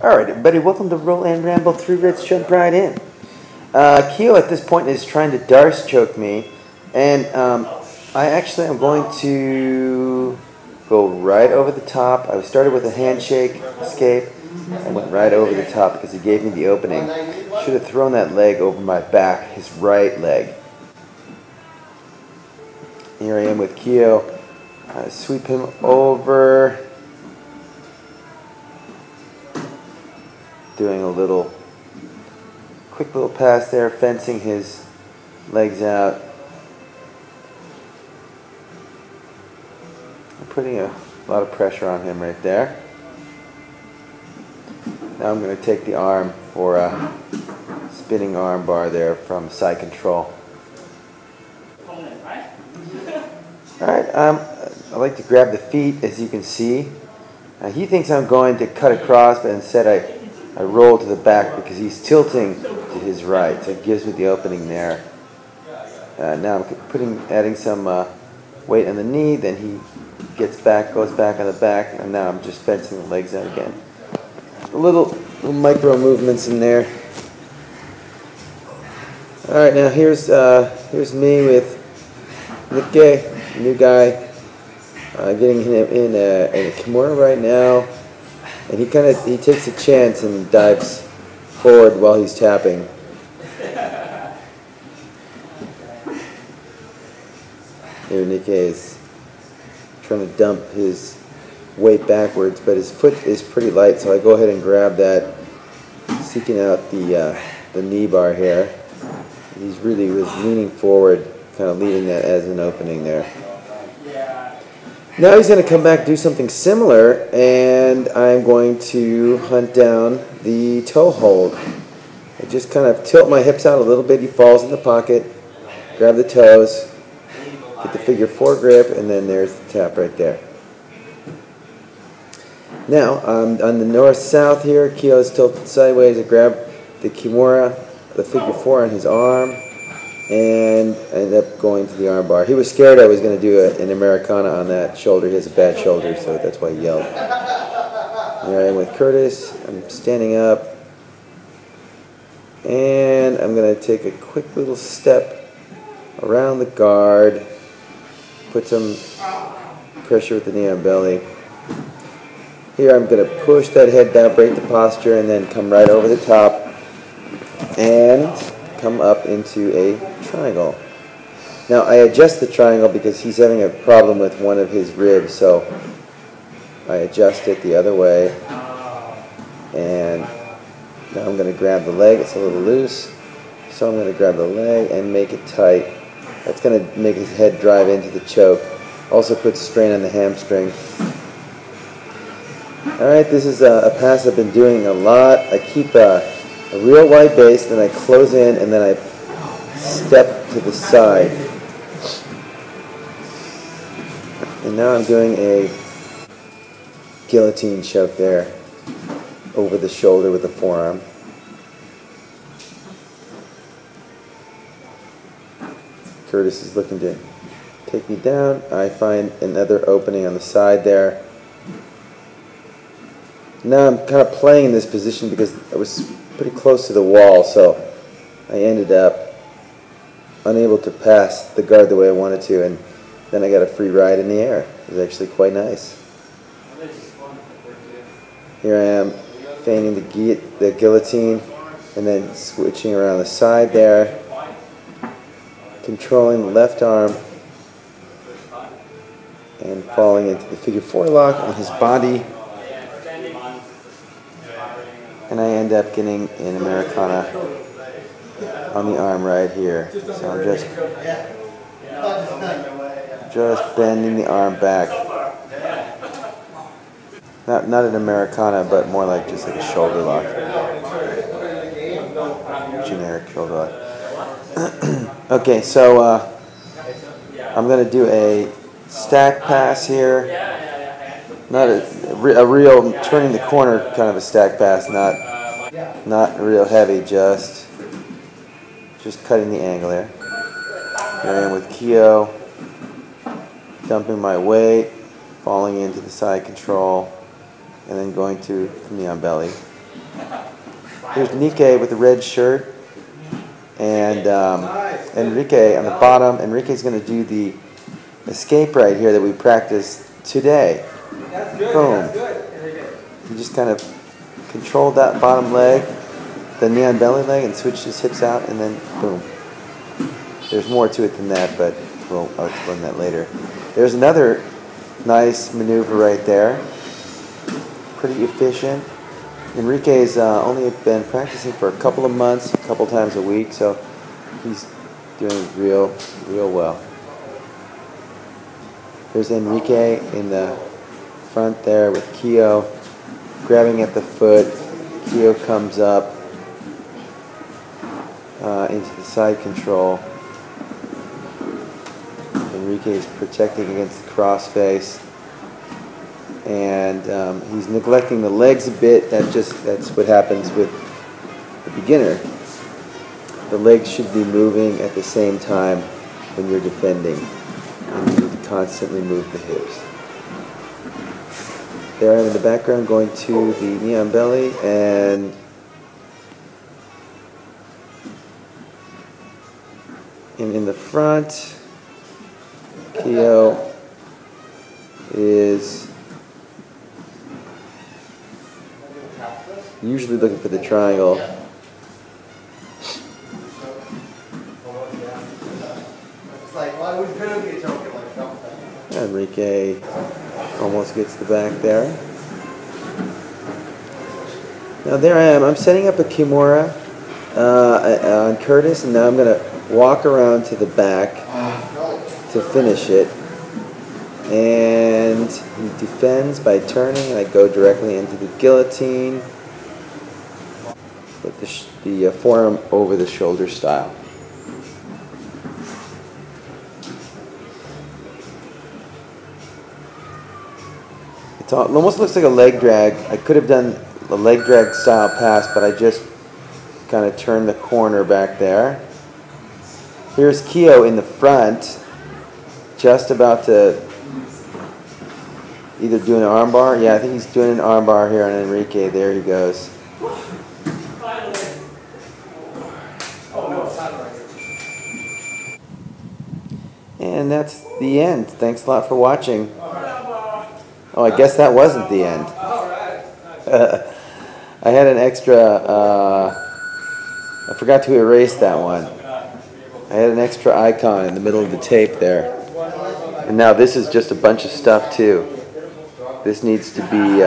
Alright everybody, welcome to Roll and Ramble 3 Reds Jump Right In. Keo at this point is trying to Darce choke me, and I actually am going to go right over the top. I started with a handshake escape and went right over the top because he gave me the opening. Should have thrown that leg over my back, his right leg. Here I am with Keo. Sweep him over. Doing a quick little pass there, fencing his legs out. I'm putting a lot of pressure on him right there. Now I'm going to take the arm for a spinning arm bar there from side control. Alright, I like to grab the feet, as you can see. He thinks I'm going to cut across, but instead I roll to the back because he's tilting to his right, so it gives me the opening there. Now I'm adding some weight on the knee, then he goes back on the back, and now I'm just fencing the legs out again. Little micro movements in there. Alright, now here's me with Nick, new guy, getting him in a Kimura right now. And he takes a chance and dives forward while he's tapping. Here Nick is trying to dump his weight backwards, but his foot is pretty light, so I go ahead and grab that, seeking out the knee bar here. He really was leaning forward, kind of leaving that as an opening there. Now he's going to come back and do something similar, and I'm going to hunt down the toe hold. I just kind of tilt my hips out a little bit. He falls in the pocket, grab the toes, get the figure 4 grip, and then there's the tap right there. Now, on the north-south here, Keo's tilted sideways. I grab the Kimura, the figure 4 on his arm, and I ended up going to the arm bar. He was scared I was going to do an Americana on that shoulder. He has a bad shoulder, so that's why he yelled. Here I am with Curtis. I'm standing up, and I'm going to take a quick little step around the guard, put some pressure with the knee on belly. Here I'm going to push that head down, break the posture, and then come right over the top and come up into a triangle. Now I adjust the triangle because he's having a problem with one of his ribs, so I adjust it the other way, and now I'm going to grab the leg. It's a little loose, so I'm going to grab the leg and make it tight. That's going to make his head drive into the choke. Also puts strain on the hamstring. Alright, this is a pass I've been doing a lot. I keep a real wide base, then I close in, and then I step to the side. And now I'm doing a guillotine choke there, over the shoulder with the forearm. Curtis is looking to take me down. I find another opening on the side there. Now I'm kind of playing in this position because I was pretty close to the wall, so I ended up unable to pass the guard the way I wanted to, and then I got a free ride in the air. It was actually quite nice. Here I am feigning the guillotine and then switching around the side there, controlling the left arm and falling into the figure 4 lock on his body. And I end up getting an Americana on the arm right here. So I'm just bending the arm back. Not an Americana, but more like just like a shoulder lock. Generic shoulder lock. Okay, so I'm going to do a stack pass here. Not a real turning the corner kind of a stack pass, not real heavy, just cutting the angle there. Here I am with Keo, dumping my weight, falling into the side control, and then going to knee on belly. Here's Nikkei with the red shirt, and Enrique on the bottom. Enrique's going to do the escape right here that we practiced today. That's good. Boom. That's good. He just kind of controlled that bottom leg, the knee on belly leg, and switched his hips out, and then boom. There's more to it than that, but I'll explain that later. There's another nice maneuver right there. Pretty efficient. Enrique's only been practicing for a couple of months, a couple times a week, so he's doing real well. There's Enrique in the front there with Keo grabbing at the foot. Keo comes up into the side control. Enrique is protecting against the crossface, and he's neglecting the legs a bit. That's what happens with the beginner. The legs should be moving at the same time when you're defending, and you need to constantly move the hips. There I am in the background going to the knee on belly, and in the front, Keo is usually looking for the triangle. Enrique almost gets the back there. Now there I am. I'm setting up a Kimura on Curtis, and now I'm going to walk around to the back to finish it. And he defends by turning, and I go directly into the guillotine. Put the forearm over the shoulder style. It almost looks like a leg drag. I could have done a leg drag style pass, but I just kind of turned the corner back there. Here's Keo in the front, just about to either do an armbar. Yeah, I think he's doing an armbar here on Enrique. There he goes. And that's the end. Thanks a lot for watching. Oh, I guess that wasn't the end. I had an extra, I forgot to erase that one. I had an extra icon in the middle of the tape there. And now this is just a bunch of stuff too. This needs to be,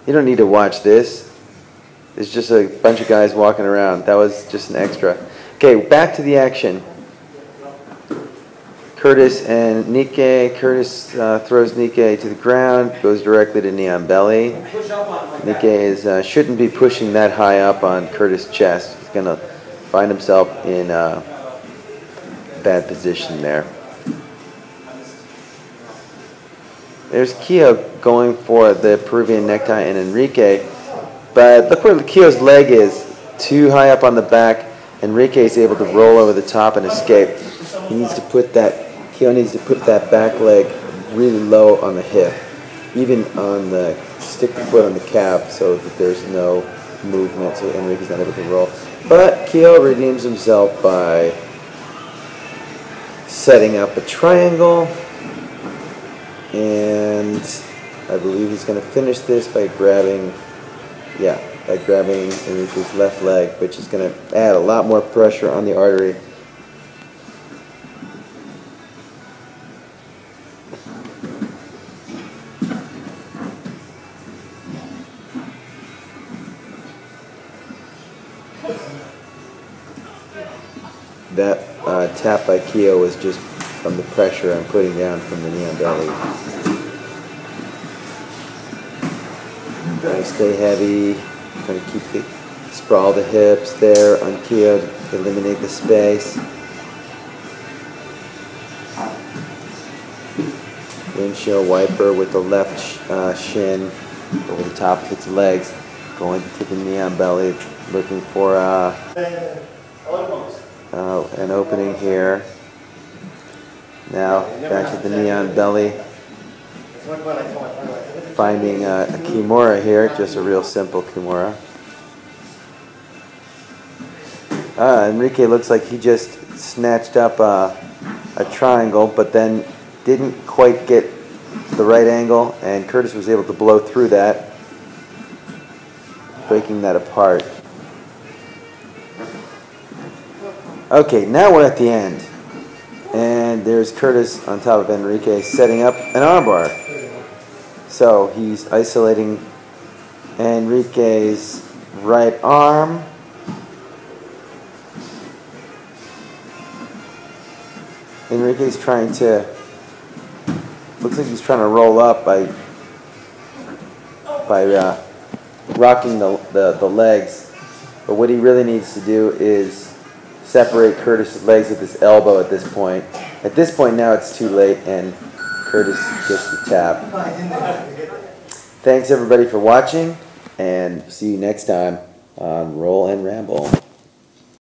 you don't need to watch this. It's just a bunch of guys walking around. That was just an extra. Okay, back to the action. Curtis and Nikkei. Curtis throws Nikkei to the ground, goes directly to knee on belly. Nikkei shouldn't be pushing that high up on Curtis' chest. He's going to find himself in a bad position there. There's Keo going for the Peruvian necktie and Enrique, but look where Keo's leg is, too high up on the back. Enrique is able to roll over the top and escape. He needs to put that, Keo needs to put that back leg really low on the hip, even on the, stick the foot on the calf so that there's no movement, so Enrique's not able to roll. But Keo redeems himself by setting up a triangle, and I believe he's going to finish this by grabbing, by grabbing Enrique's left leg, which is going to add a lot more pressure on the artery. That tap by Keo was just from the pressure I'm putting down from the knee on belly. Trying to stay heavy, trying to keep sprawl the hips there on Keo to eliminate the space. Windshield wiper with the left shin over the top of its legs, going to the knee on belly, looking for an opening here. Now back to the knee on belly. finding a Kimura here, just a real simple Kimura. Enrique looks like he just snatched up a triangle, but then didn't quite get the right angle, and Curtis was able to blow through that, breaking that apart. Okay, now we're at the end, and there's Curtis on top of Enrique setting up an armbar. So he's isolating Enrique's right arm. Enrique's trying to, looks like he's trying to roll up by rocking the legs. But what he really needs to do is separate Curtis's legs with his elbow at this point. At this point now it's too late and Curtis gets the tap. Thanks everybody for watching, and see you next time on Roll and Ramble.